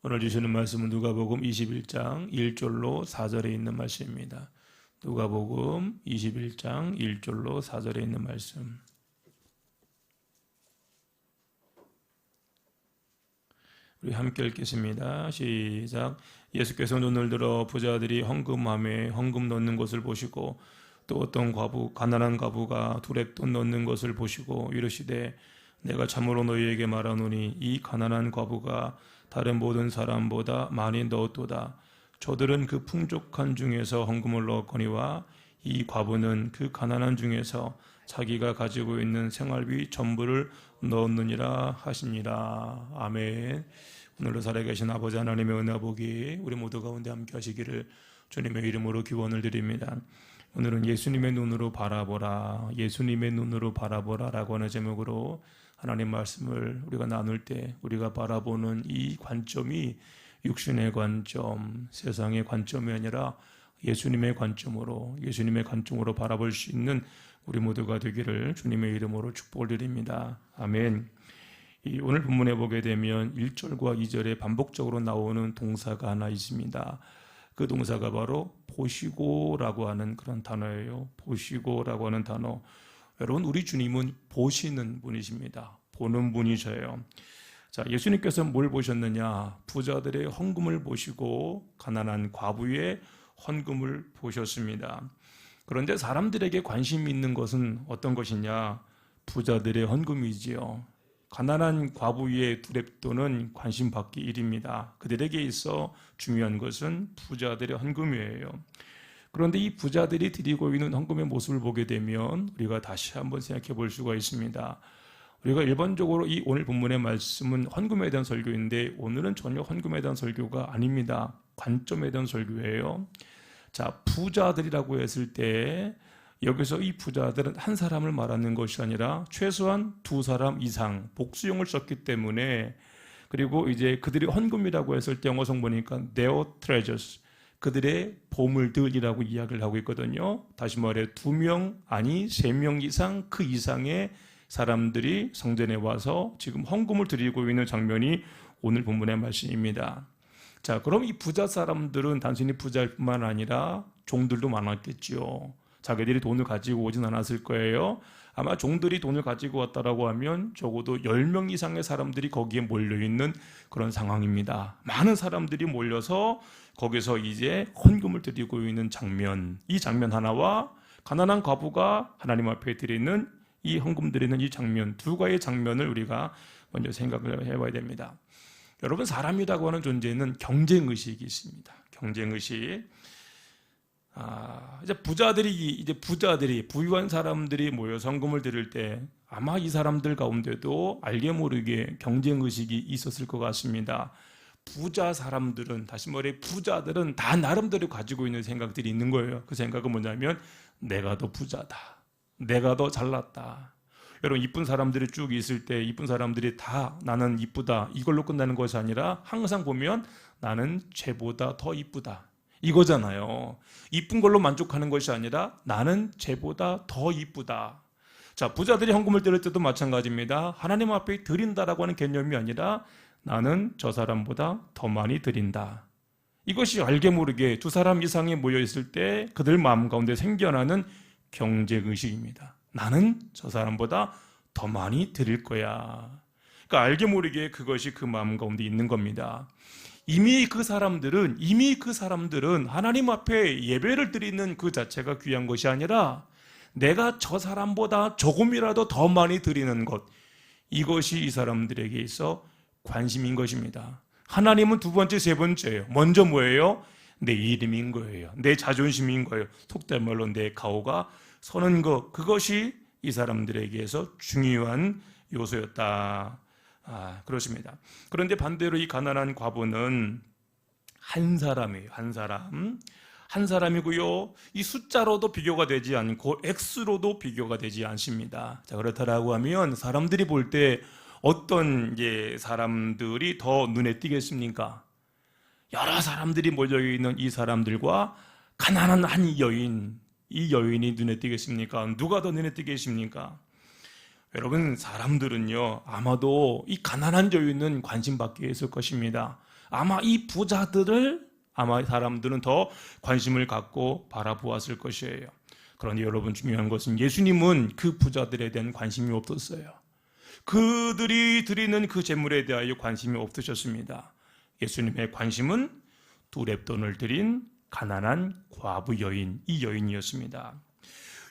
오늘 주시는 말씀은 누가복음 21장 1절로 4절에 있는 말씀입니다. 누가복음 21장 1절로 4절에 있는 말씀. 우리 함께 읽겠습니다. 시작. 예수께서 눈을 들어 부자들이 헌금함에 헌금 넣는 것을 보시고 또 어떤 가난한 과부가 두렙돈 넣는 것을 보시고 이르시되 내가 참으로 너희에게 말하노니 이 가난한 과부가 다른 모든 사람보다 많이 넣었도다. 저들은 그 풍족한 중에서 헌금을 넣었거니와 이 과부는 그 가난한 중에서 자기가 가지고 있는 생활비 전부를 넣었느니라 하시니라. 아멘. 오늘도 살아계신 아버지 하나님의 은혜 복이 우리 모두 가운데 함께 하시기를 주님의 이름으로 기원을 드립니다. 오늘은 예수님의 눈으로 바라보라, 예수님의 눈으로 바라보라 라고 하는 제목으로 하나님 말씀을 우리가 나눌 때 우리가 바라보는 이 관점이 육신의 관점, 세상의 관점이 아니라 예수님의 관점으로 바라볼 수 있는 우리 모두가 되기를 주님의 이름으로 축복을 드립니다. 아멘. 오늘 본문에 보게 되면 1절과 2절에 반복적으로 나오는 동사가 하나 있습니다. 그 동사가 바로 보시고라고 하는 그런 단어예요. 보시고라고 하는 단어. 여러분, 우리 주님은 보시는 분이십니다. 보는 분이셔요. 자, 예수님께서 뭘 보셨느냐? 부자들의 헌금을 보시고 가난한 과부의 헌금을 보셨습니다. 그런데 사람들에게 관심이 있는 것은 어떤 것이냐? 부자들의 헌금이지요. 가난한 과부의 두렙돈은 관심 받기 일입니다. 그들에게 있어 중요한 것은 부자들의 헌금이에요. 그런데 이 부자들이 드리고 있는 헌금의 모습을 보게 되면 우리가 다시 한번 생각해 볼 수가 있습니다. 우리가 일반적으로 이 오늘 본문의 말씀은 헌금에 대한 설교인데 오늘은 전혀 헌금에 대한 설교가 아닙니다. 관점에 대한 설교예요. 자, 부자들이라고 했을 때 여기서 이 부자들은 한 사람을 말하는 것이 아니라 최소한 두 사람 이상 복수형을 썼기 때문에, 그리고 이제 그들이 헌금이라고 했을 때 영어성 보니까 their treasures, 그들의 보물들이라고 이야기를 하고 있거든요. 다시 말해 2명 아니 3명 이상 그 이상의 사람들이 성전에 와서 지금 헌금을 드리고 있는 장면이 오늘 본문의 말씀입니다. 자, 그럼 이 부자 사람들은 단순히 부자일 뿐만 아니라 종들도 많았겠지요. 자기들이 돈을 가지고 오진 않았을 거예요. 아마 종들이 돈을 가지고 왔다라고 하면 적어도 10명 이상의 사람들이 거기에 몰려있는 그런 상황입니다. 많은 사람들이 몰려서 거기서 이제 헌금을 드리고 있는 장면, 이 장면 하나와 가난한 과부가 하나님 앞에 드리는 이 헌금 드리는 이 장면, 두 가지의 장면을 우리가 먼저 생각을 해봐야 됩니다. 여러분, 사람이라고 하는 존재는 경쟁의식이 있습니다. 경쟁의식. 이제 부자들이 부유한 사람들이 모여서 헌금을 드릴 때 아마 이 사람들 가운데도 알게 모르게 경쟁의식이 있었을 것 같습니다. 부자 사람들은, 다시 말해 부자들은 다 나름대로 가지고 있는 생각들이 있는 거예요. 그 생각은 뭐냐면 내가 더 부자다, 내가 더 잘났다. 여러분, 이쁜 사람들이 쭉 있을 때 이쁜 사람들이 다 나는 이쁘다 이걸로 끝나는 것이 아니라 항상 보면 나는 쟤보다 더 이쁘다 이거잖아요. 이쁜 걸로 만족하는 것이 아니라 나는 쟤보다 더 이쁘다. 자, 부자들이 헌금을 드릴 때도 마찬가지입니다. 하나님 앞에 드린다라고 하는 개념이 아니라 나는 저 사람보다 더 많이 드린다. 이것이 알게 모르게 두 사람 이상이 모여 있을 때 그들 마음 가운데 생겨나는 경쟁의식입니다. 나는 저 사람보다 더 많이 드릴 거야. 그러니까 알게 모르게 그것이 그 마음 가운데 있는 겁니다. 이미 그 사람들은 하나님 앞에 예배를 드리는 그 자체가 귀한 것이 아니라 내가 저 사람보다 조금이라도 더 많이 드리는 것, 이것이 이 사람들에게 있어 관심인 것입니다. 하나님은 두 번째, 세 번째예요. 먼저 뭐예요? 내 이름인 거예요. 내 자존심인 거예요. 속된 말로 내 가오가 서는 것, 그것이 이 사람들에게서 중요한 요소였다. 그렇습니다. 그런데 반대로 이 가난한 과부는 한 사람이에요. 한 사람이고요. 이 숫자로도 비교가 되지 않고 X로도 비교가 되지 않습니다. 자, 그렇다라고 하면 사람들이 볼 때 어떤 사람들이 더 눈에 띄겠습니까? 여러 사람들이 몰려있는 이 사람들과 가난한 한 여인, 이 여인이 눈에 띄겠습니까? 누가 더 눈에 띄겠습니까? 여러분, 사람들은요 아마도 이 가난한 여인은 관심 받게 했을 것입니다. 아마 이 부자들을 아마 사람들은 더 관심을 갖고 바라보았을 것이에요. 그런데 여러분, 중요한 것은 예수님은 그 부자들에 대한 관심이 없었어요. 그들이 드리는 그 재물에 대하여 관심이 없으셨습니다. 예수님의 관심은 두 렙돈을 드린 가난한 과부 여인, 이 여인이었습니다.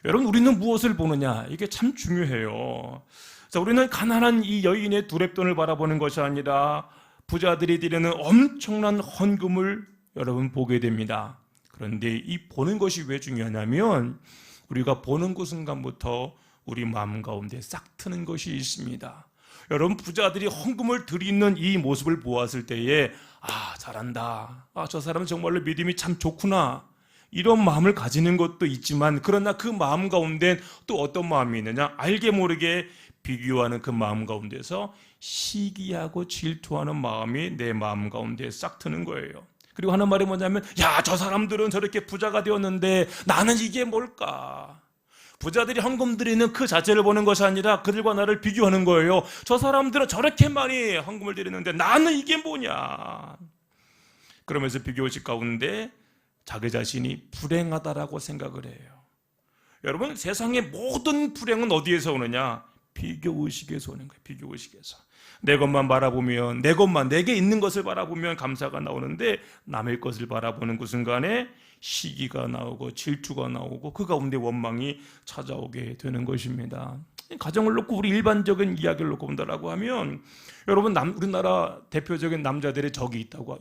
여러분, 우리는 무엇을 보느냐? 이게 참 중요해요. 자, 우리는 가난한 이 여인의 두 렙돈을 바라보는 것이 아니라 부자들이 드리는 엄청난 헌금을 여러분 보게 됩니다. 그런데 이 보는 것이 왜 중요하냐면 우리가 보는 그 순간부터 우리 마음 가운데 싹 트는 것이 있습니다. 여러분, 부자들이 헌금을 드리는 이 모습을 보았을 때에 잘한다, 저 사람은 정말로 믿음이 참 좋구나, 이런 마음을 가지는 것도 있지만, 그러나 그 마음 가운데 또 어떤 마음이 있느냐? 알게 모르게 비교하는 그 마음 가운데서 시기하고 질투하는 마음이 내 마음 가운데 싹 트는 거예요. 그리고 하는 말이 뭐냐면, 저 사람들은 저렇게 부자가 되었는데 나는 이게 뭘까? 부자들이 헌금 드리는 그 자체를 보는 것이 아니라 그들과 나를 비교하는 거예요. 저 사람들은 저렇게 많이 헌금을 드리는데 나는 이게 뭐냐? 그러면서 비교의식 가운데 자기 자신이 불행하다라고 생각을 해요. 여러분, 세상의 모든 불행은 어디에서 오느냐? 비교의식에서 오는 거예요. 비교의식에서. 내 것만 바라보면, 내게 있는 것을 바라보면 감사가 나오는데 남의 것을 바라보는 그 순간에 시기가 나오고 질투가 나오고 그 가운데 원망이 찾아오게 되는 것입니다. 가정을 놓고 우리 일반적인 이야기를 놓고 본다라고 하면, 여러분, 우리나라 대표적인 남자들의 적이 있다고,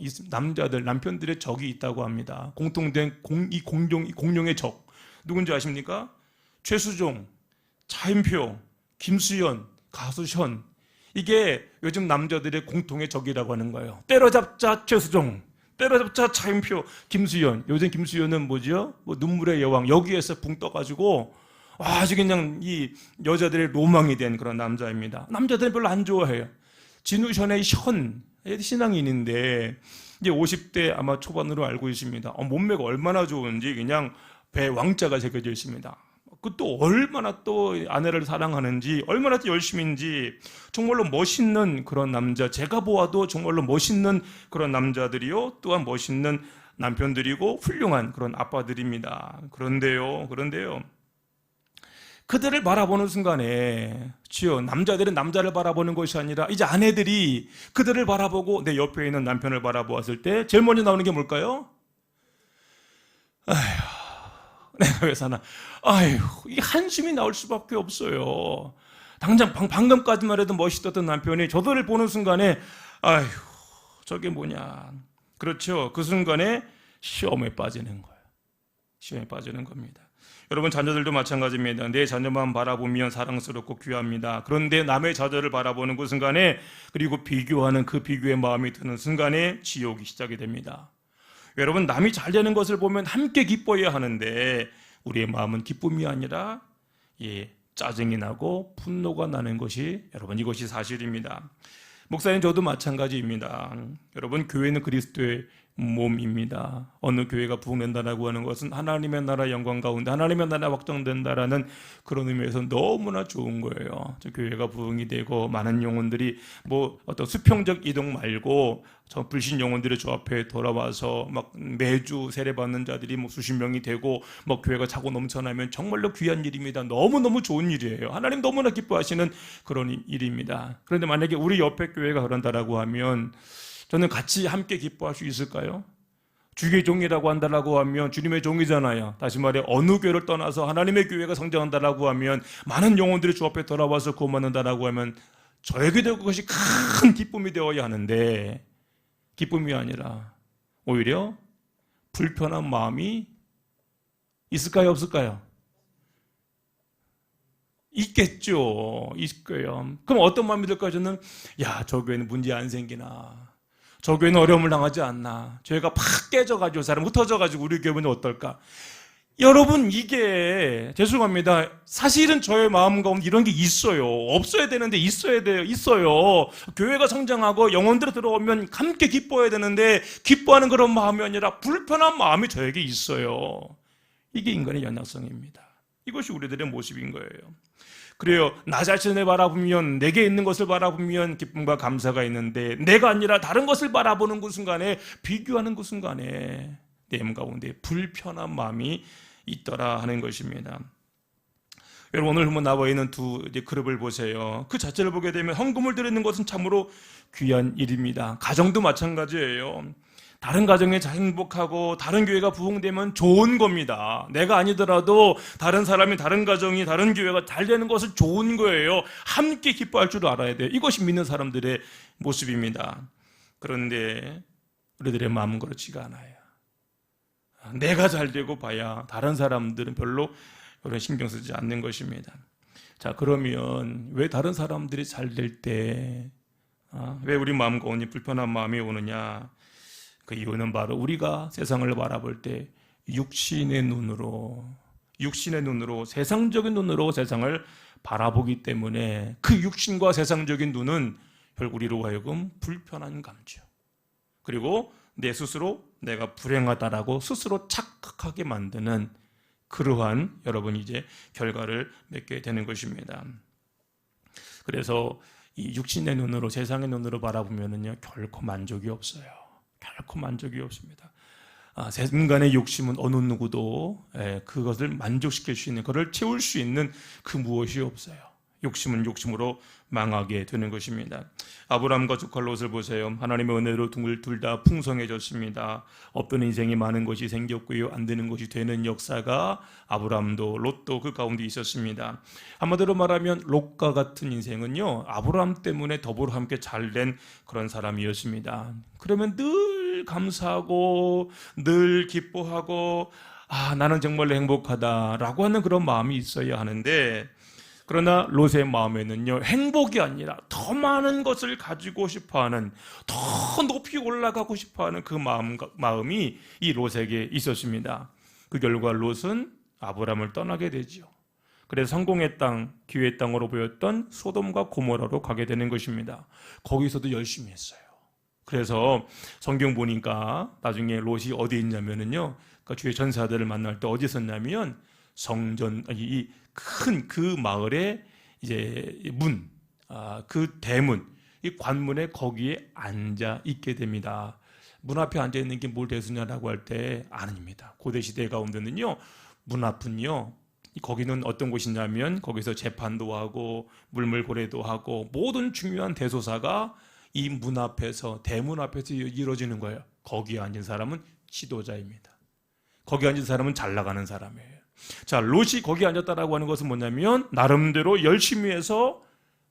남편들의 적이 있다고 합니다. 공통된 공룡의 적 누군지 아십니까? 최수종, 차인표, 김수현, 가수 션, 이게 요즘 남자들의 공통의 적이라고 하는 거예요. 때려잡자 최수종, 때려잡자 차인표, 김수현. 요즘 김수현은 뭐죠? 눈물의 여왕, 여기에서 붕 떠가지고 아주 그냥 이 여자들의 로망이 된 그런 남자입니다. 남자들은 별로 안 좋아해요. 진우션의 션, 신앙인인데 이제 50대 아마 초반으로 알고 있습니다. 몸매가 얼마나 좋은지 그냥 배 왕자가 새겨져 있습니다. 그 또 얼마나 또 아내를 사랑하는지, 얼마나 또 열심인지, 정말로 멋있는 그런 남자, 제가 보아도 정말로 멋있는 그런 남자들이요, 또한 멋있는 남편들이고 훌륭한 그런 아빠들입니다. 그런데요, 그들을 바라보는 순간에 남자들은 남자를 바라보는 것이 아니라 이제 아내들이 그들을 바라보고 내 옆에 있는 남편을 바라보았을 때 제일 먼저 나오는 게 뭘까요? 내가 왜 사나? 이 한숨이 나올 수밖에 없어요. 당장 방금까지만 해도 멋있었던 남편이 저들을 보는 순간에 저게 뭐냐? 그렇죠. 그 순간에 시험에 빠지는 거예요. 시험에 빠지는 겁니다. 여러분, 자녀들도 마찬가지입니다. 내 자녀만 바라보면 사랑스럽고 귀합니다. 그런데 남의 자녀를 바라보는 그 순간에, 그리고 비교하는 그 비교의 마음이 드는 순간에 지옥이 시작이 됩니다. 여러분, 남이 잘 되는 것을 보면 함께 기뻐해야 하는데 우리의 마음은 기쁨이 아니라 짜증이 나고 분노가 나는 것이, 여러분, 이것이 사실입니다. 목사님, 저도 마찬가지입니다. 여러분, 교회는 그리스도의 몸입니다. 어느 교회가 부흥된다라고 하는 것은 하나님의 나라 영광 가운데 하나님의 나라 확정된다라는 그런 의미에서 너무나 좋은 거예요. 저 교회가 부흥이 되고 많은 영혼들이 어떤 수평적 이동 말고 저 불신 영혼들이 저 앞에 돌아와서 막 매주 세례받는 자들이 수십 명이 되고 교회가 차고 넘쳐나면 정말로 귀한 일입니다. 너무너무 좋은 일이에요. 하나님 너무나 기뻐하시는 그런 일입니다. 그런데 만약에 우리 옆에 교회가 그런다라고 하면 저는 같이 함께 기뻐할 수 있을까요? 주의 종이라고 한다라고 하면 주님의 종이잖아요. 다시 말해, 어느 교회를 떠나서 하나님의 교회가 성장한다라고 하면 많은 영혼들이 주 앞에 돌아와서 구원받는다라고 하면 저에게도 그것이 큰 기쁨이 되어야 하는데, 기쁨이 아니라 오히려 불편한 마음이 있을까요, 없을까요? 있겠죠. 있을 거예요. 그럼 어떤 마음이 들까요? 저는 저 교회는 문제 안 생기나, 저 교회는 어려움을 당하지 않나, 교회가 팍 깨져가지고 사람 흩어져가지고 우리 교회는 어떨까. 여러분, 이게 죄송합니다. 사실은 저의 마음 가운데 이런 게 있어요. 없어야 되는데 있어야 돼요. 있어요. 교회가 성장하고 영혼들이 들어오면 함께 기뻐해야 되는데 기뻐하는 그런 마음이 아니라 불편한 마음이 저에게 있어요. 이게 인간의 연약성입니다. 이것이 우리들의 모습인 거예요. 그래요. 나 자신을 바라보면, 내게 있는 것을 바라보면 기쁨과 감사가 있는데, 내가 아니라 다른 것을 바라보는 그 순간에, 비교하는 그 순간에 내 마음 가운데 불편한 마음이 있더라 하는 것입니다. 여러분, 오늘 한번 나와 있는 두 그룹을 보세요. 그 자체를 보게 되면 헌금을 드리는 것은 참으로 귀한 일입니다. 가정도 마찬가지예요. 다른 가정이 행복하고 다른 교회가 부흥되면 좋은 겁니다. 내가 아니더라도 다른 사람이, 다른 가정이, 다른 교회가 잘 되는 것은 좋은 거예요. 함께 기뻐할 줄 알아야 돼요. 이것이 믿는 사람들의 모습입니다. 그런데 우리들의 마음은 그렇지가 않아요. 내가 잘 되고 봐야 다른 사람들은 별로 그런 신경 쓰지 않는 것입니다. 자, 그러면 왜 다른 사람들이 잘 될 때 왜 우리 마음 가운데 불편한 마음이 오느냐? 그 이유는 바로 우리가 세상을 바라볼 때 육신의 눈으로, 세상적인 눈으로 세상을 바라보기 때문에 그 육신과 세상적인 눈은 결국 우리로 하여금 불편한 감정, 그리고 내 스스로 내가 불행하다라고 스스로 착각하게 만드는 그러한 여러분 이제 결과를 맺게 되는 것입니다. 그래서 이 육신의 눈으로, 세상의 눈으로 바라보면은요 결코 만족이 없어요. 결코 만족이 없습니다. 인간의 욕심은 어느 누구도 그것을 만족시킬 수 있는, 그걸 채울 수 있는 그 무엇이 없어요. 욕심은 욕심으로 망하게 되는 것입니다. 아브라함과 조카 롯을 보세요. 하나님의 은혜로 둘 다 풍성해졌습니다. 없던 인생이 많은 것이 생겼고요, 안 되는 것이 되는 역사가 아브라함도 롯도 그 가운데 있었습니다. 한마디로 말하면 롯과 같은 인생은요 아브라함 때문에 더불어 함께 잘된 그런 사람이었습니다. 그러면 늘 감사하고 늘 기뻐하고 나는 정말 행복하다라고 하는 그런 마음이 있어야 하는데, 그러나 롯의 마음에는요 행복이 아니라 더 많은 것을 가지고 싶어하는, 더 높이 올라가고 싶어하는 그 마음이 이 롯에게 있었습니다. 그 결과 롯은 아브라함을 떠나게 되죠. 그래서 성공의 땅, 기회의 땅으로 보였던 소돔과 고모라로 가게 되는 것입니다. 거기서도 열심히 했어요. 그래서 성경 보니까 나중에 롯이 어디 있냐면은요, 그러니까 주의 전사들을 만날 때 어디 있었냐면 성전, 이 큰 그 마을의 이제 문, 그 대문, 이 관문에 거기에 앉아 있게 됩니다. 문 앞에 앉아 있는 게 뭘 대수냐라고 할 때 아닙니다. 고대 시대 가운데는요, 문 앞은요, 거기는 어떤 곳이냐면 거기서 재판도 하고 물물고래도 하고 모든 중요한 대소사가 이 문 앞에서, 대문 앞에서 이루어지는 거예요. 거기에 앉은 사람은 지도자입니다. 거기 앉은 사람은 잘 나가는 사람이에요. 자, 롯이 거기 앉았다라고 하는 것은 뭐냐면 나름대로 열심히 해서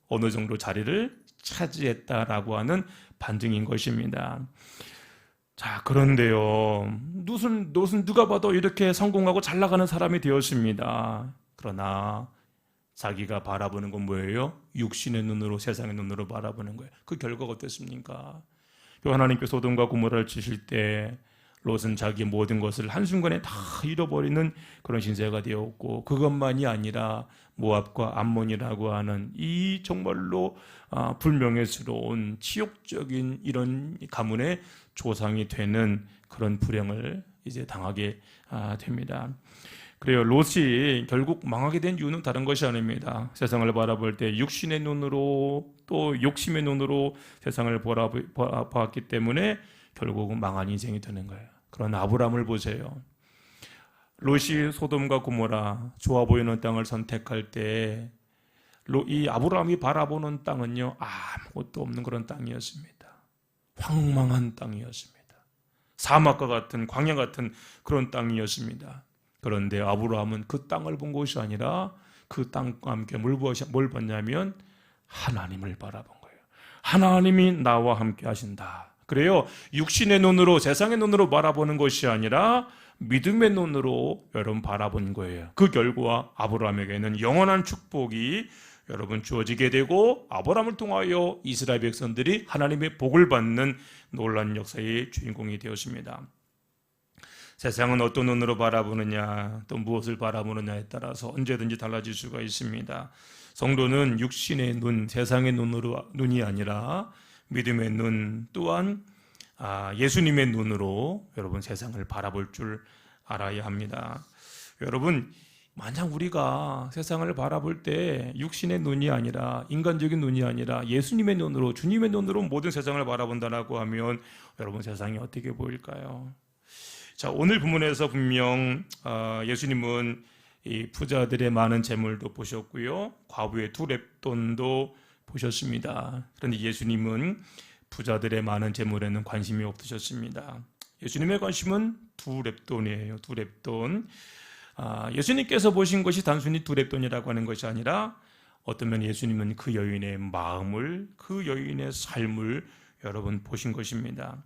어느 정도 자리를 차지했다라고 하는 반증인 것입니다. 자, 그런데요, 롯은 누가 봐도 이렇게 성공하고 잘 나가는 사람이 되었습니다. 그러나 자기가 바라보는 건 뭐예요? 육신의 눈으로, 세상의 눈으로 바라보는 거예요. 그 결과가 어땠습니까? 하나님께서 소돔과 고모라를 치실 때 롯은 자기의 모든 것을 한순간에 다 잃어버리는 그런 신세가 되었고, 그것만이 아니라 모압과 암몬이라고 하는 이 정말로 불명예스러운 치욕적인 이런 가문의 조상이 되는 그런 불행을 이제 당하게 됩니다. 그래요, 롯이 결국 망하게 된 이유는 다른 것이 아닙니다. 세상을 바라볼 때 육신의 눈으로 또 욕심의 눈으로 세상을 보았기 때문에 결국은 망한 인생이 되는 거예요. 그런 아브라함을 보세요. 롯이 소돔과 고모라, 좋아 보이는 땅을 선택할 때 이 아브라함이 바라보는 땅은요 아무것도 없는 그런 땅이었습니다. 황망한 땅이었습니다. 사막과 같은, 광야 같은 그런 땅이었습니다. 그런데 아브라함은 그 땅을 본 것이 아니라 그 땅과 함께 뭘 봤냐면 하나님을 바라본 거예요. 하나님이 나와 함께 하신다. 그래요, 육신의 눈으로, 세상의 눈으로 바라보는 것이 아니라 믿음의 눈으로 여러분 바라본 거예요. 그 결과 아브라함에게는 영원한 축복이 여러분 주어지게 되고, 아브라함을 통하여 이스라엘 백성들이 하나님의 복을 받는 놀라운 역사의 주인공이 되었습니다. 세상은 어떤 눈으로 바라보느냐, 또 무엇을 바라보느냐에 따라서 언제든지 달라질 수가 있습니다. 성도는 육신의 눈, 세상의 눈이 아니라 믿음의 눈, 또한 예수님의 눈으로 여러분 세상을 바라볼 줄 알아야 합니다. 여러분, 만약 우리가 세상을 바라볼 때 육신의 눈이 아니라 인간적인 눈이 아니라 예수님의 눈으로, 주님의 눈으로 모든 세상을 바라본다라고 하면 여러분 세상이 어떻게 보일까요? 자, 오늘 본문에서 분명 예수님은 이 부자들의 많은 재물도 보셨고요, 과부의 두 렙돈도 보셨습니다. 그런데 예수님은 부자들의 많은 재물에는 관심이 없으셨습니다. 예수님의 관심은 두 렙돈이에요. 두 렙돈. 예수님께서 보신 것이 단순히 두 렙돈이라고 하는 것이 아니라 어떤 면 예수님은 그 여인의 마음을, 그 여인의 삶을 여러분 보신 것입니다.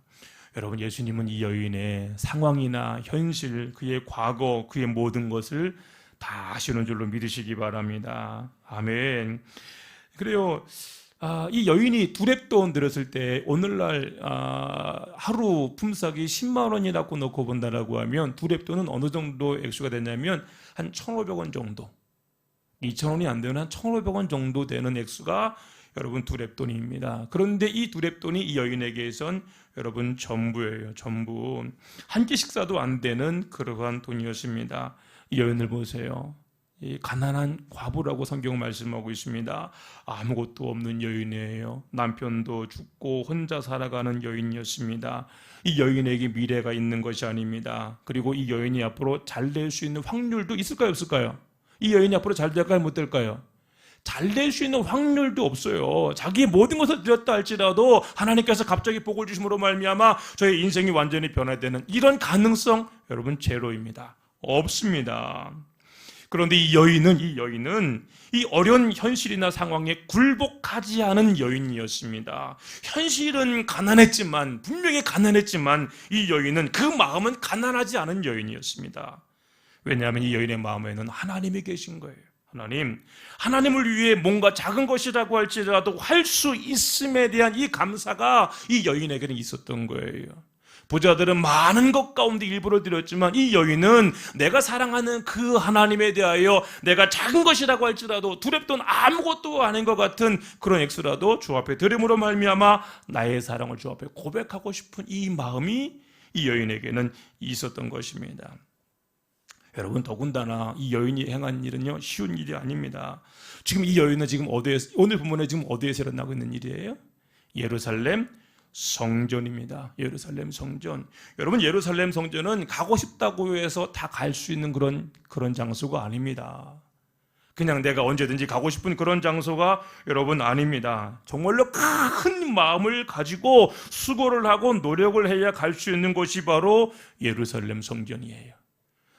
여러분, 예수님은 이 여인의 상황이나 현실, 그의 과거, 그의 모든 것을 다 아시는 줄로 믿으시기 바랍니다. 아멘. 그래요. 이 여인이 두 렙돈 들었을 때 오늘날 하루 품삯이 10만 원이라고 놓고 본다라고 하면 두 렙돈은 어느 정도 액수가 되냐면 한 1,500원 정도, 2,000원이 안 되는 한 1,500원 정도 되는 액수가 여러분 두 렙돈입니다. 그런데 이 두 렙돈이 이 여인에게선 여러분 전부예요. 전부. 한 끼 식사도 안 되는 그러한 돈이었습니다. 이 여인을 보세요. 이 가난한 과부라고 성경 말씀하고 있습니다. 아무것도 없는 여인이에요. 남편도 죽고 혼자 살아가는 여인이었습니다. 이 여인에게 미래가 있는 것이 아닙니다. 그리고 이 여인이 앞으로 잘 될 수 있는 확률도 있을까요, 없을까요? 이 여인이 앞으로 잘 될까요, 못 될까요? 잘 될 수 있는 확률도 없어요. 자기의 모든 것을 드렸다 할지라도 하나님께서 갑자기 복을 주심으로 말미암아 저의 인생이 완전히 변화되는 이런 가능성 여러분 제로입니다. 없습니다. 그런데 이 여인은 이 어려운 현실이나 상황에 굴복하지 않은 여인이었습니다. 현실은 가난했지만, 분명히 가난했지만 이 여인은 그 마음은 가난하지 않은 여인이었습니다. 왜냐하면 이 여인의 마음에는 하나님이 계신 거예요. 하나님을 위해 뭔가 작은 것이라고 할지라도 할 수 있음에 대한 이 감사가 이 여인에게는 있었던 거예요. 부자들은 많은 것 가운데 일부를 드렸지만 이 여인은 내가 사랑하는 그 하나님에 대하여 내가 작은 것이라고 할지라도 두 렙돈 아무것도 아닌 것 같은 그런 액수라도 주 앞에 드림으로 말미암아 나의 사랑을 주 앞에 고백하고 싶은 이 마음이 이 여인에게는 있었던 것입니다. 여러분, 더군다나 이 여인이 행한 일은요 쉬운 일이 아닙니다. 지금 이 여인은 지금 오늘 본문에 지금 어디에서 일어나고 있는 일이에요? 예루살렘 성전입니다. 예루살렘 성전. 여러분, 예루살렘 성전은 가고 싶다고 해서 다 갈 수 있는 그런 장소가 아닙니다. 그냥 내가 언제든지 가고 싶은 그런 장소가 여러분 아닙니다. 정말로 큰 마음을 가지고 수고를 하고 노력을 해야 갈 수 있는 곳이 바로 예루살렘 성전이에요.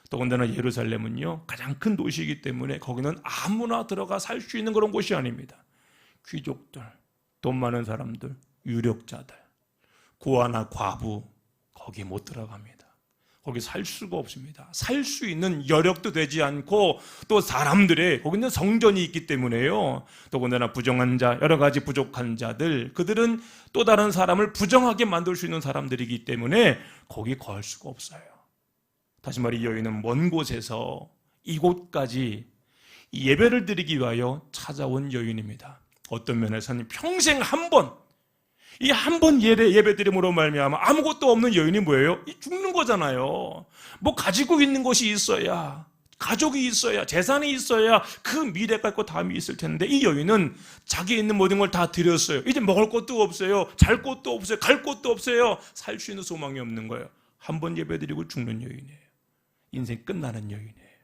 더군다나 예루살렘은요 가장 큰 도시이기 때문에 거기는 아무나 들어가 살 수 있는 그런 곳이 아닙니다. 귀족들, 돈 많은 사람들, 유력자들, 고아나 과부 거기 못 들어갑니다. 거기 살 수가 없습니다. 살 수 있는 여력도 되지 않고 또 사람들의 거기는 성전이 있기 때문에요. 더군다나 부정한 자, 여러 가지 부족한 자들, 그들은 또 다른 사람을 부정하게 만들 수 있는 사람들이기 때문에 거기 거할 수가 없어요. 다시 말해 이 여인은 먼 곳에서 이곳까지 예배를 드리기 위하여 찾아온 여인입니다. 어떤 면에서는 평생 한 번 예배 드림으로 말미암아 아무것도 없는 여인이 뭐예요? 죽는 거잖아요. 뭐 가지고 있는 것이 있어야, 가족이 있어야, 재산이 있어야 그 미래가 있고 다음이 있을 텐데 이 여인은 자기에 있는 모든 걸 다 드렸어요. 이제 먹을 것도 없어요. 잘 곳도 없어요. 갈 곳도 없어요. 살 수 있는 소망이 없는 거예요. 한 번 예배 드리고 죽는 여인이에요. 인생 끝나는 여인이에요.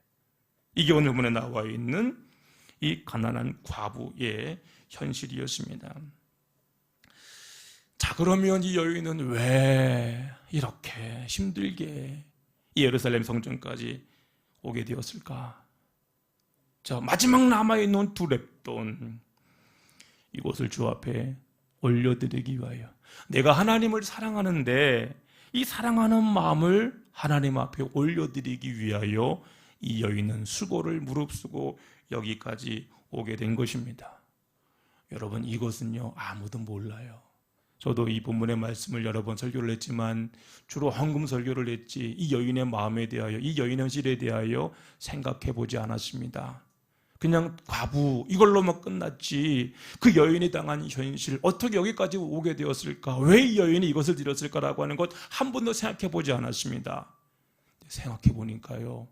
이게 오늘 본문에 나와 있는 이 가난한 과부의 현실이었습니다. 자, 그러면 이 여인은 왜 이렇게 힘들게 이 예루살렘 성전까지 오게 되었을까? 자, 마지막 남아있는 두 렙돈, 이곳을 주 앞에 올려드리기 위하여, 내가 하나님을 사랑하는데 이 사랑하는 마음을 하나님 앞에 올려드리기 위하여 이 여인은 수고를 무릅쓰고 여기까지 오게 된 것입니다. 여러분, 이것은요 아무도 몰라요. 저도 이 본문의 말씀을 여러 번 설교를 했지만 주로 헌금 설교를 했지 이 여인의 마음에 대하여, 이 여인의 현실에 대하여 생각해 보지 않았습니다. 그냥 과부 이걸로만 끝났지 그 여인이 당한 현실, 어떻게 여기까지 오게 되었을까, 왜 이 여인이 이것을 드렸을까라고 하는 것 한 번도 생각해 보지 않았습니다. 생각해 보니까요,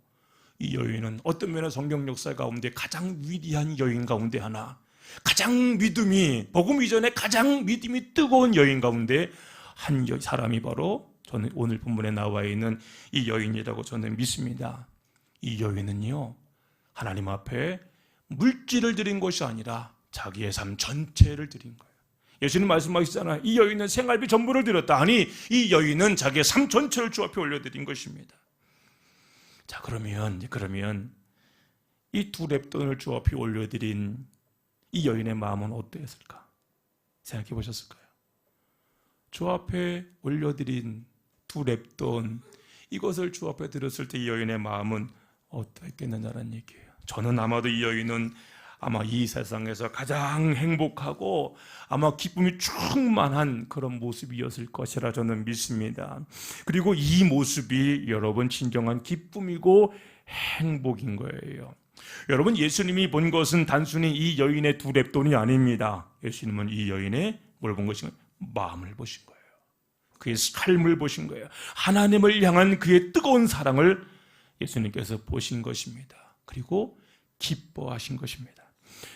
이 여인은 어떤 면에 성경 역사 가운데 가장 위대한 여인 가운데 하나, 가장 믿음이, 복음 이전에 가장 믿음이 뜨거운 여인 가운데 한 사람이 바로 저는 오늘 본문에 나와 있는 이 여인이라고 저는 믿습니다. 이 여인은요, 하나님 앞에 물질을 드린 것이 아니라 자기의 삶 전체를 드린 거예요. 예수님 말씀하시잖아요. 이 여인은 생활비 전부를 드렸다. 아니, 이 여인은 자기의 삶 전체를 주 앞에 올려드린 것입니다. 자, 그러면 이 두 렙돈을 주 앞에 올려드린 이 여인의 마음은 어떠했을까? 생각해 보셨을까요? 주 앞에 올려드린 두 렙돈, 이것을 주 앞에 드렸을 때 이 여인의 마음은 어떠했겠느냐는 얘기예요. 저는 아마도 이 여인은 아마 이 세상에서 가장 행복하고 아마 기쁨이 충만한 그런 모습이었을 것이라 저는 믿습니다. 그리고 이 모습이 여러분 진정한 기쁨이고 행복인 거예요. 여러분, 예수님이 본 것은 단순히 이 여인의 두 렙돈이 아닙니다. 예수님은 이 여인의 뭘 본 것인가? 마음을 보신 거예요. 그의 삶을 보신 거예요. 하나님을 향한 그의 뜨거운 사랑을 예수님께서 보신 것입니다. 그리고 기뻐하신 것입니다.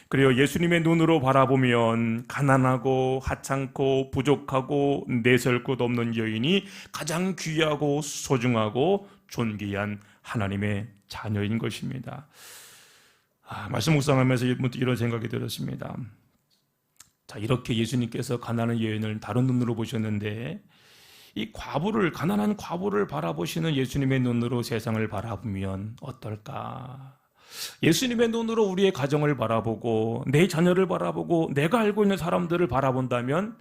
그래요, 예수님의 눈으로 바라보면 가난하고 하찮고 부족하고 내세울 것 없는 여인이 가장 귀하고 소중하고 존귀한 하나님의 자녀인 것입니다. 말씀 묵상하면서 이런 생각이 들었습니다. 자, 이렇게 예수님께서 가난한 여인을 다른 눈으로 보셨는데, 이 가난한 과부를 바라보시는 예수님의 눈으로 세상을 바라보면 어떨까? 예수님의 눈으로 우리의 가정을 바라보고 내 자녀를 바라보고 내가 알고 있는 사람들을 바라본다면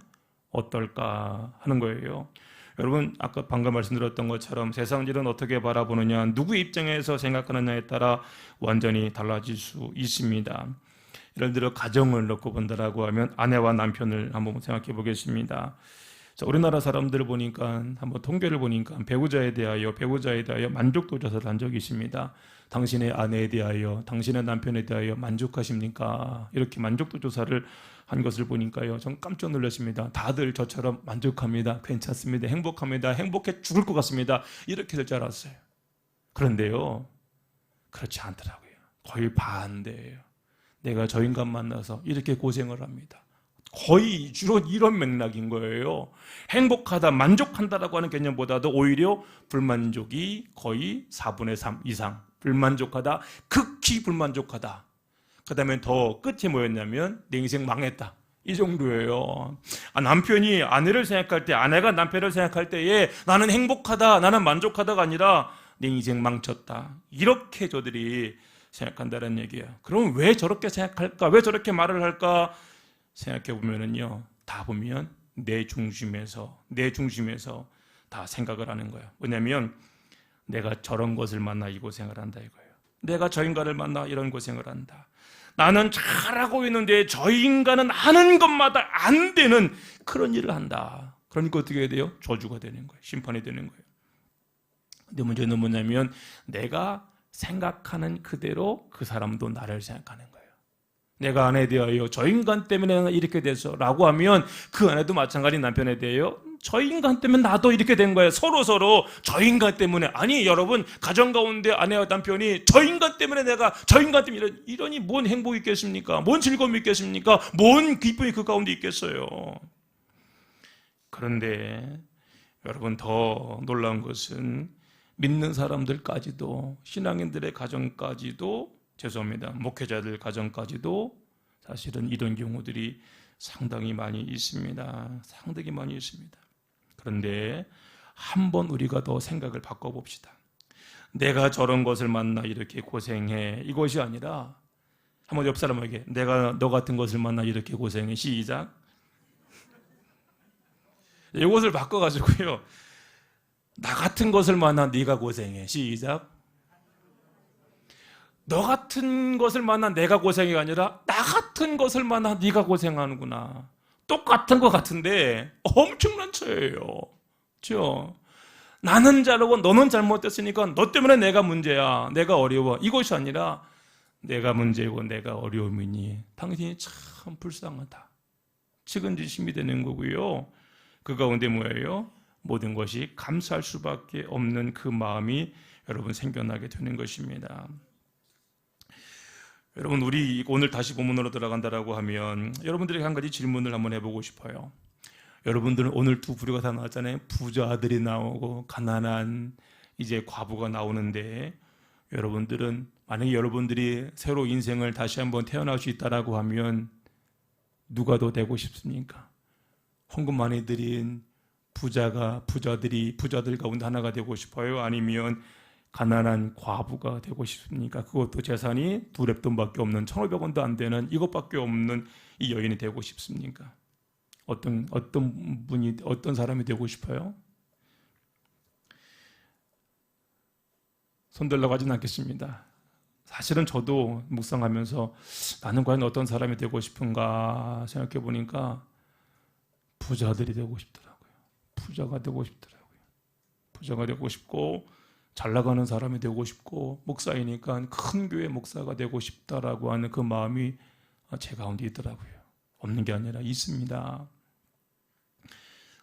어떨까 하는 거예요. 여러분, 아까 방금 말씀드렸던 것처럼 세상 일은 어떻게 바라보느냐, 누구의 입장에서 생각하느냐에 따라 완전히 달라질 수 있습니다. 예를 들어 가정을 놓고 본다라고 하면 아내와 남편을 한번 생각해 보겠습니다. 자, 우리나라 사람들을 보니까, 한번 통계를 보니까 배우자에 대하여 만족도 조사를 한 적이 있습니다. 당신의 아내에 대하여, 당신의 남편에 대하여 만족하십니까? 이렇게 만족도 조사를 한 것을 보니까요, 전 깜짝 놀랐습니다. 다들 저처럼 만족합니다, 괜찮습니다, 행복합니다, 행복해 죽을 것 같습니다, 이렇게 될 줄 알았어요. 그런데요, 그렇지 않더라고요. 거의 반대예요. 내가 저 인간 만나서 이렇게 고생을 합니다. 거의 주로 이런 맥락인 거예요. 행복하다, 만족한다라고 하는 개념보다도 오히려 불만족이 거의 4분의 3 이상, 불만족하다, 극히 불만족하다. 그 다음에 더 끝에 뭐였냐면 내 인생 망했다, 이 정도예요. 남편이 아내를 생각할 때, 아내가 남편을 생각할 때에 나는 행복하다, 나는 만족하다가 아니라 내 인생 망쳤다, 이렇게 저들이 생각한다는 얘기예요. 그럼 왜 저렇게 생각할까? 왜 저렇게 말을 할까? 생각해 보면은요, 다 보면 내 중심에서 다 생각을 하는 거예요. 왜냐하면 내가 저런 것을 만나 이 고생을 한다 이거예요. 내가 저 인간을 만나 이런 고생을 한다. 나는 잘하고 있는데 저 인간은 하는 것마다 안 되는 그런 일을 한다. 그러니까 어떻게 해야 돼요? 저주가 되는 거예요. 심판이 되는 거예요. 근데 문제는 뭐냐면 내가 생각하는 그대로 그 사람도 나를 생각하는 거예요. 내가 아내에 대하여 저 인간 때문에 이렇게 돼서 라고 하면 그 아내도 마찬가지 남편에 대하여 저 인간 때문에 나도 이렇게 된 거예요. 서로 저 인간 때문에. 아니 여러분, 가정 가운데 아내와 남편이 저 인간 때문에 내가 저 인간 때문에 이러니 뭔 행복이 있겠습니까? 뭔 즐거움이 있겠습니까? 뭔 기쁨이 그 가운데 있겠어요? 그런데 여러분, 더 놀라운 것은 믿는 사람들까지도, 신앙인들의 가정까지도, 죄송합니다, 목회자들 가정까지도 사실은 이런 경우들이 상당히 많이 있습니다. 상당히 많이 있습니다. 그런데 한번 우리가 더 생각을 바꿔봅시다. 내가 저런 것을 만나 이렇게 고생해, 이것이 아니라 한번 옆 사람에게 내가 너 같은 것을 만나 이렇게 고생해. 시작. 이것을 바꿔가지고요, 나 같은 것을 만나 네가 고생해. 시작. 너 같은 것을 만나 내가 고생이 아니라 나 같은 것을 만나 네가 고생하는구나. 똑같은 것 같은데 엄청난 차이예요. 그렇죠? 나는 잘하고 너는 잘못됐으니까 너 때문에 내가 문제야, 내가 어려워, 이것이 아니라 내가 문제고 내가 어려움이니 당신이 참 불쌍하다, 측은지심이 되는 거고요. 그 가운데 뭐예요? 모든 것이 감사할 수밖에 없는 그 마음이 여러분 생겨나게 되는 것입니다. 여러분, 우리 오늘 다시 본문으로 들어간다라고 하면 여러분들에게 한 가지 질문을 한번 해보고 싶어요. 여러분들은 오늘 두 부류가 다 나왔잖아요. 부자 아들이 나오고 가난한 이제 과부가 나오는데, 여러분들은 만약에 여러분들이 새로 인생을 다시 한번 태어날 수 있다라고 하면 누가 더 되고 싶습니까? 헌금 많이 드린 부자들 가운데 하나가 되고 싶어요? 아니면 가난한 과부가 되고 싶습니까? 그것도 재산이 2랩돈밖에 없는 1,500원도 안 되는 이것밖에 없는 이 여인이 되고 싶습니까? 어떤 사람이 되고 싶어요? 손들라고 하진 않겠습니다. 사실은 저도 묵상하면서 나는 과연 어떤 사람이 되고 싶은가 생각해 보니까 부자들이 되고 싶더라고요. 부자가 되고 싶더라고요. 부자가 되고 싶고 잘 나가는 사람이 되고 싶고 목사이니까 큰 교회 목사가 되고 싶다라고 하는 그 마음이 제 가운데 있더라고요. 없는 게 아니라 있습니다.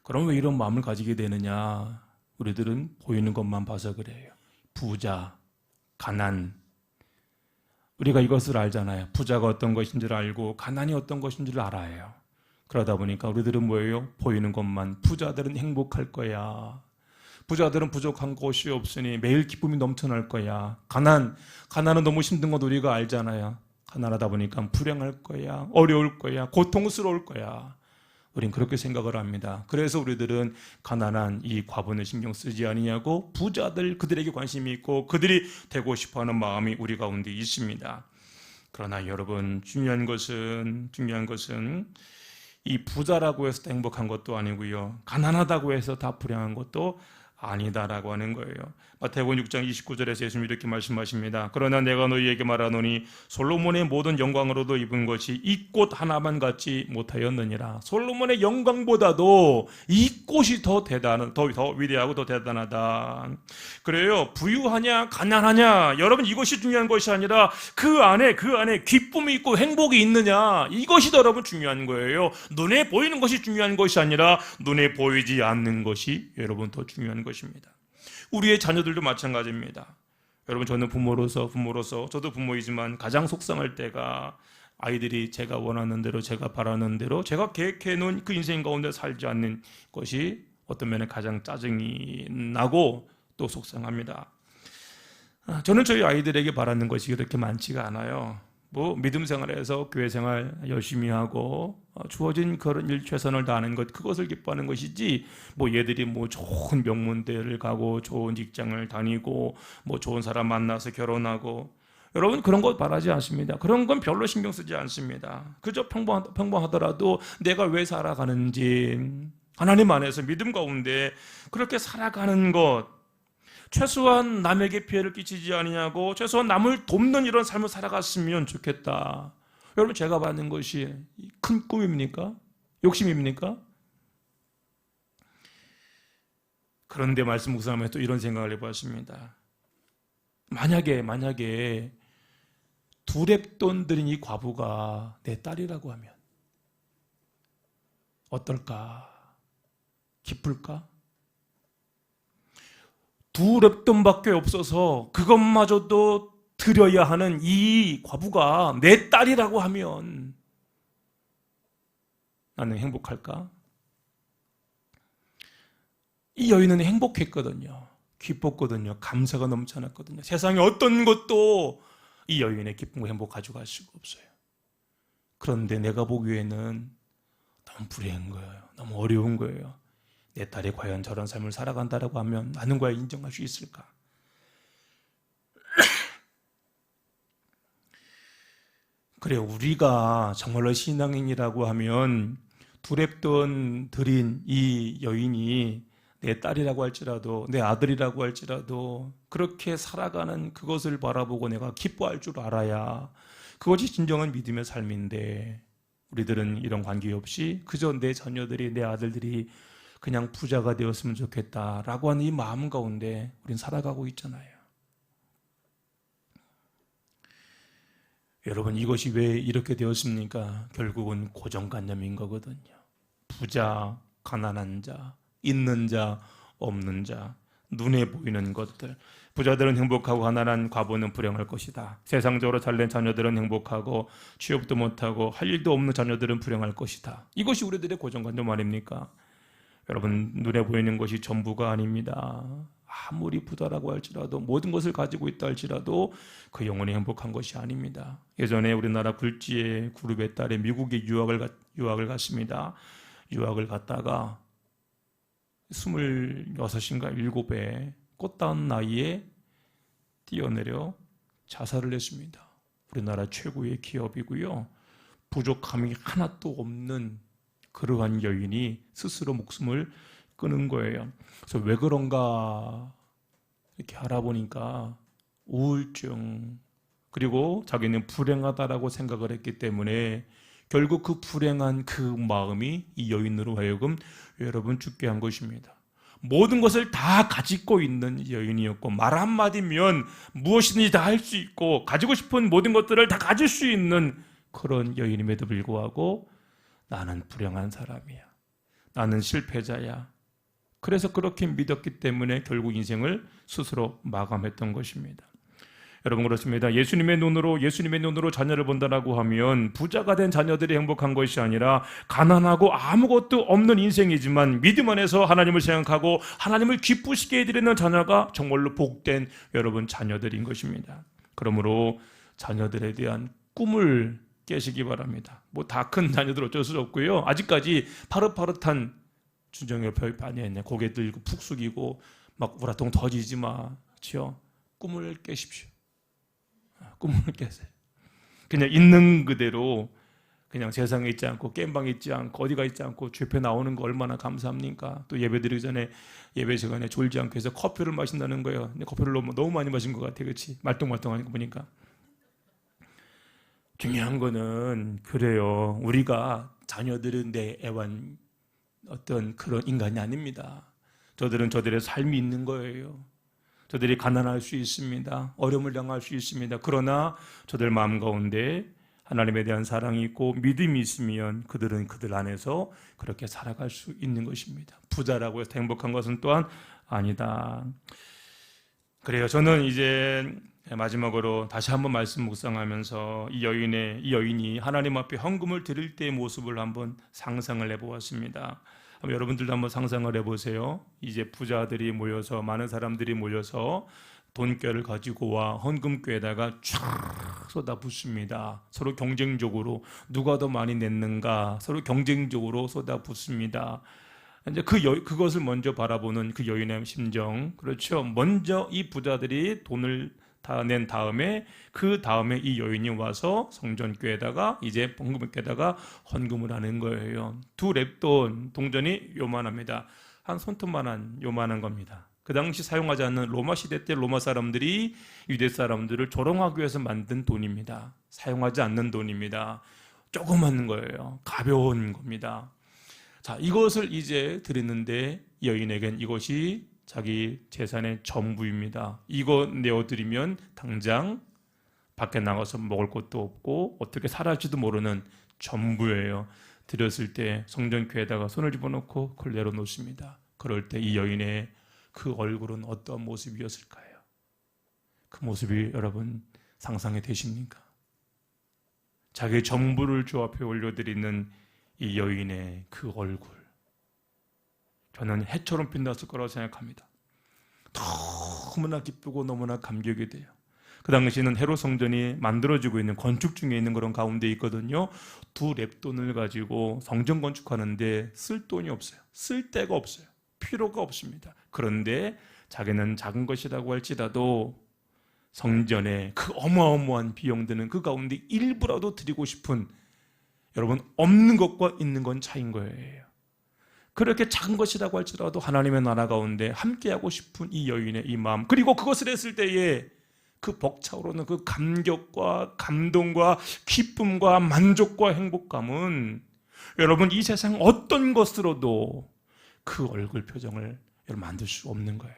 그럼 왜 이런 마음을 가지게 되느냐? 우리들은 보이는 것만 봐서 그래요. 부자, 가난. 우리가 이것을 알잖아요. 부자가 어떤 것인지를 알고 가난이 어떤 것인지를 알아요. 그러다 보니까 우리들은 뭐예요? 보이는 것만. 부자들은 행복할 거야. 부자들은 부족한 것이 없으니 매일 기쁨이 넘쳐날 거야. 가난은 너무 힘든 건 우리가 알잖아요. 가난하다 보니까 불행할 거야. 어려울 거야. 고통스러울 거야. 우린 그렇게 생각을 합니다. 그래서 우리들은 가난한 이 과부는 신경 쓰지 아니냐고 부자들 그들에게 관심이 있고 그들이 되고 싶어하는 마음이 우리 가운데 있습니다. 그러나 여러분 중요한 것은 이 부자라고 해서 행복한 것도 아니고요. 가난하다고 해서 다 불행한 것도 아니다라고 하는 거예요. 마태복음 6장 29절에서 예수님이 이렇게 말씀하십니다. 그러나 내가 너희에게 말하노니 솔로몬의 모든 영광으로도 입은 것이 이 꽃 하나만 같지 못하였느니라. 솔로몬의 영광보다도 이 꽃이 더 위대하고 더 대단하다. 그래요. 부유하냐 가난하냐 여러분 이것이 중요한 것이 아니라 그 안에 기쁨이 있고 행복이 있느냐 이것이 더 여러분 중요한 거예요. 눈에 보이는 것이 중요한 것이 아니라 눈에 보이지 않는 것이 여러분 더 중요한 것입니다. 우리의 자녀들도 마찬가지입니다. 여러분 저는 부모로서 저도 부모이지만 가장 속상할 때가 아이들이 제가 원하는 대로 제가 바라는 대로 제가 계획해 놓은 그 인생 가운데 살지 않는 것이 어떤 면에 가장 짜증이 나고 또 속상합니다. 저는 저희 아이들에게 바라는 것이 그렇게 많지가 않아요. 믿음 생활에서 교회 생활 열심히 하고 주어진 그런 일 최선을 다하는 것 그것을 기뻐하는 것이지 얘들이 좋은 명문대를 가고 좋은 직장을 다니고 좋은 사람 만나서 결혼하고 여러분 그런 것 바라지 않습니다. 그런 건 별로 신경 쓰지 않습니다. 그저 평범하더라도 내가 왜 살아가는지 하나님 안에서 믿음 가운데 그렇게 살아가는 것 최소한 남에게 피해를 끼치지 아니냐고 최소한 남을 돕는 이런 삶을 살아갔으면 좋겠다. 여러분 제가 받는 것이 큰 꿈입니까? 욕심입니까? 그런데 말씀 묵상하면서 또 이런 생각을 해봤습니다. 만약에 2랩돈 들인 이 과부가 내 딸이라고 하면 어떨까? 기쁠까? 2랩돈밖에 없어서 그것마저도 드려야 하는 이 과부가 내 딸이라고 하면 나는 행복할까? 이 여인은 행복했거든요. 기뻤거든요. 감사가 넘쳐났거든요. 세상에 어떤 것도 이 여인의 기쁨과 행복 가져갈 수가 없어요. 그런데 내가 보기에는 너무 불행한 거예요. 너무 어려운 거예요. 내 딸이 과연 저런 삶을 살아간다라고 하면 나는 과연 인정할 수 있을까? 그래 우리가 정말로 신앙인이라고 하면 2랩돈 드린 이 여인이 내 딸이라고 할지라도 내 아들이라고 할지라도 그렇게 살아가는 그것을 바라보고 내가 기뻐할 줄 알아야 그것이 진정한 믿음의 삶인데 우리들은 이런 관계없이 그저 내 자녀들이 내 아들들이 그냥 부자가 되었으면 좋겠다라고 하는 이 마음 가운데 우린 살아가고 있잖아요. 여러분 이것이 왜 이렇게 되었습니까? 결국은 고정관념인 거거든요. 부자, 가난한 자, 있는 자, 없는 자 눈에 보이는 것들. 부자들은 행복하고 가난한 과부는 불행할 것이다. 세상적으로 잘된 자녀들은 행복하고 취업도 못하고 할 일도 없는 자녀들은 불행할 것이다. 이것이 우리들의 고정관념 아닙니까? 여러분, 눈에 보이는 것이 전부가 아닙니다. 아무리 부자라고 할지라도, 모든 것을 가지고 있다 할지라도 그 영혼이 행복한 것이 아닙니다. 예전에 우리나라 굴지의 그룹의 딸이 미국에 유학을 갔습니다. 유학을 갔다가 26인가 7에 꽃다운 나이에 뛰어내려 자살을 했습니다. 우리나라 최고의 기업이고요. 부족함이 하나도 없는 그러한 여인이 스스로 목숨을 끊은 거예요. 그래서 왜 그런가 이렇게 알아보니까 우울증, 그리고 자기는 불행하다라고 생각을 했기 때문에 결국 그 불행한 그 마음이 이 여인으로 하여금 여러분 죽게 한 것입니다. 모든 것을 다 가지고 있는 여인이었고, 말 한마디면 무엇이든지 다 할 수 있고 가지고 싶은 모든 것들을 다 가질 수 있는 그런 여인임에도 불구하고 나는 불행한 사람이야, 나는 실패자야. 그래서 그렇게 믿었기 때문에 결국 인생을 스스로 마감했던 것입니다. 여러분, 그렇습니다. 예수님의 눈으로 자녀를 본다라고 하면 부자가 된 자녀들이 행복한 것이 아니라 가난하고 아무것도 없는 인생이지만 믿음 안에서 하나님을 생각하고 하나님을 기쁘시게 해드리는 자녀가 정말로 복된 여러분 자녀들인 것입니다. 그러므로 자녀들에 대한 꿈을 깨시기 바랍니다. 뭐 다 큰 자녀들 어쩔 수 없고요. 아직까지 파릇파릇한 준정이 별 많이 했네. 고개 들고 푹 숙이고 막 우라통 터지지 마. 그렇죠? 꿈을 깨십시오. 꿈을 깨세요. 그냥 있는 그대로, 그냥 세상에 있지 않고 게임방에 있지 않고 어디가 있지 않고 주 옆에 나오는 거 얼마나 감사합니까? 또 예배 드리기 전에 예배 시간에 졸지 않고 해서 커피를 마신다는 거예요. 근데 커피를 너무 많이 마신 것 같아. 그렇지? 말똥말똥하는 거 보니까. 중요한 거는 그래요. 우리가 자녀들은 내 애완 어떤 그런 인간이 아닙니다. 저들은 저들의 삶이 있는 거예요. 저들이 가난할 수 있습니다. 어려움을 당할 수 있습니다. 그러나 저들 마음 가운데 하나님에 대한 사랑이 있고 믿음이 있으면 그들은 그들 안에서 그렇게 살아갈 수 있는 것입니다. 부자라고 해서 행복한 것은 또한 아니다. 그래요. 저는 이제 마지막으로 다시 한번 말씀 묵상하면서 이 여인이 하나님 앞에 헌금을 드릴 때의 모습을 한번 상상을 해보았습니다. 여러분들도 한번 상상을 해보세요. 이제 부자들이 모여서, 많은 사람들이 모여서 돈꾀를 가지고 와 헌금꾀에다가 쫙 쏟아붓습니다. 서로 경쟁적으로 누가 더 많이 냈는가 서로 경쟁적으로 쏟아붓습니다. 이제 그것을 먼저 바라보는 그 여인의 심정, 그렇죠. 먼저 이 부자들이 돈을 다 낸 다음에 그 다음에 이 여인이 와서 성전교에다가 이제 헌금교에다가 헌금을 하는 거예요. 2렙돈, 동전이 요만합니다. 한 손톱만한 요만한 겁니다. 그 당시 사용하지 않는 로마 시대 때 로마 사람들이 유대 사람들을 조롱하기 위해서 만든 돈입니다. 사용하지 않는 돈입니다. 조그만 거예요. 가벼운 겁니다. 자, 이것을 이제 드리는데 여인에겐 이것이 자기 재산의 전부입니다. 이거 내어드리면 당장 밖에 나가서 먹을 것도 없고 어떻게 살아갈지도 모르는 전부예요. 드렸을 때 성전교에다가 손을 집어넣고 그걸 내려놓습니다. 그럴 때 이 여인의 그 얼굴은 어떤 모습이었을까요? 그 모습이 여러분 상상이 되십니까? 자기 전부를 주 앞에 올려드리는 이 여인의 그 얼굴, 저는 해처럼 빛났을 거라고 생각합니다. 너무나 기쁘고 너무나 감격이 돼요. 그 당시에는 헤롯 성전이 만들어지고 있는 건축 중에 있는 그런 가운데 있거든요. 2렙돈을 가지고 성전 건축하는데 쓸 돈이 없어요. 쓸 데가 없어요. 필요가 없습니다. 그런데 자기는 작은 것이라고 할지라도 성전에 그 어마어마한 비용 드는 그 가운데 일부라도 드리고 싶은, 여러분, 없는 것과 있는 건 차이인 거예요. 그렇게 작은 것이라고 할지라도 하나님의 나라 가운데 함께하고 싶은 이 여인의 이 마음, 그리고 그것을 했을 때에 그 벅차오르는 그 감격과 감동과 기쁨과 만족과 행복감은 여러분 이 세상 어떤 것으로도 그 얼굴 표정을 여러분 만들 수 없는 거예요.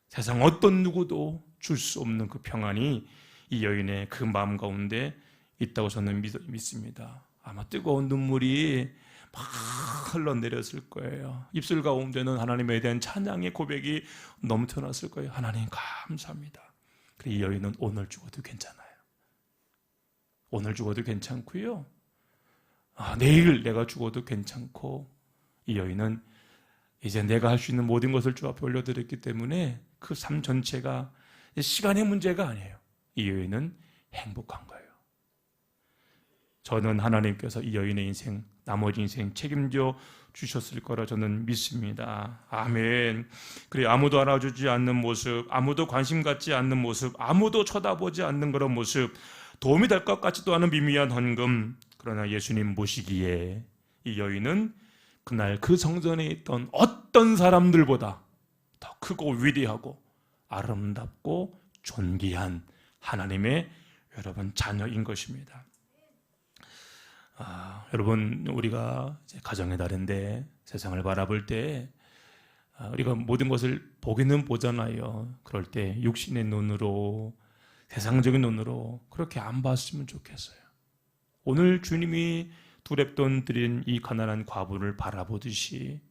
세상 어떤 누구도 줄 수 없는 그 평안이 이 여인의 그 마음 가운데 있다고 저는 믿습니다. 아마 뜨거운 눈물이 막 흘러내렸을 거예요. 입술 가운데는 하나님에 대한 찬양의 고백이 넘쳐났을 거예요. 하나님 감사합니다. 이 여인은 오늘 죽어도 괜찮아요. 오늘 죽어도 괜찮고요. 내일 내가 죽어도 괜찮고, 이 여인은 이제 내가 할 수 있는 모든 것을 주 앞에 올려드렸기 때문에 그 삶 전체가 시간의 문제가 아니에요. 이 여인은 행복한 거예요. 저는 하나님께서 이 여인의 인생, 나머지 인생 책임져 주셨을 거라 저는 믿습니다. 아멘. 그래, 아무도 알아주지 않는 모습, 아무도 관심 갖지 않는 모습, 아무도 쳐다보지 않는 그런 모습, 도움이 될 것 같지도 않은 미미한 헌금. 그러나 예수님 모시기에 이 여인은 그날 그 성전에 있던 어떤 사람들보다 더 크고 위대하고 아름답고 존귀한 하나님의 여러분 자녀인 것입니다. 여러분, 우리가 이제 가정의 달인데 세상을 바라볼 때 우리가 모든 것을 보기는 보잖아요. 그럴 때 육신의 눈으로, 세상적인 눈으로 그렇게 안 봤으면 좋겠어요. 오늘 주님이 두렙돈 드린 이 가난한 과부를 바라보듯이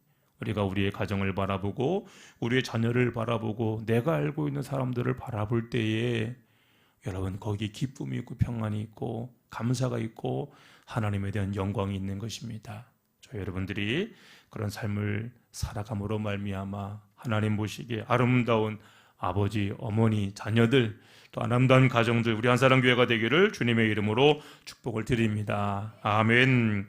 우리가 우리의 가정을 바라보고 우리의 자녀를 바라보고 내가 알고 있는 사람들을 바라볼 때에 여러분, 거기 기쁨이 있고 평안이 있고 감사가 있고 하나님에 대한 영광이 있는 것입니다. 저 여러분들이 그런 삶을 살아감으로 말미암아 하나님 보시기에 아름다운 아버지, 어머니, 자녀들, 또 아름다운 가정들, 우리 한사랑교회가 되기를 주님의 이름으로 축복을 드립니다. 아멘.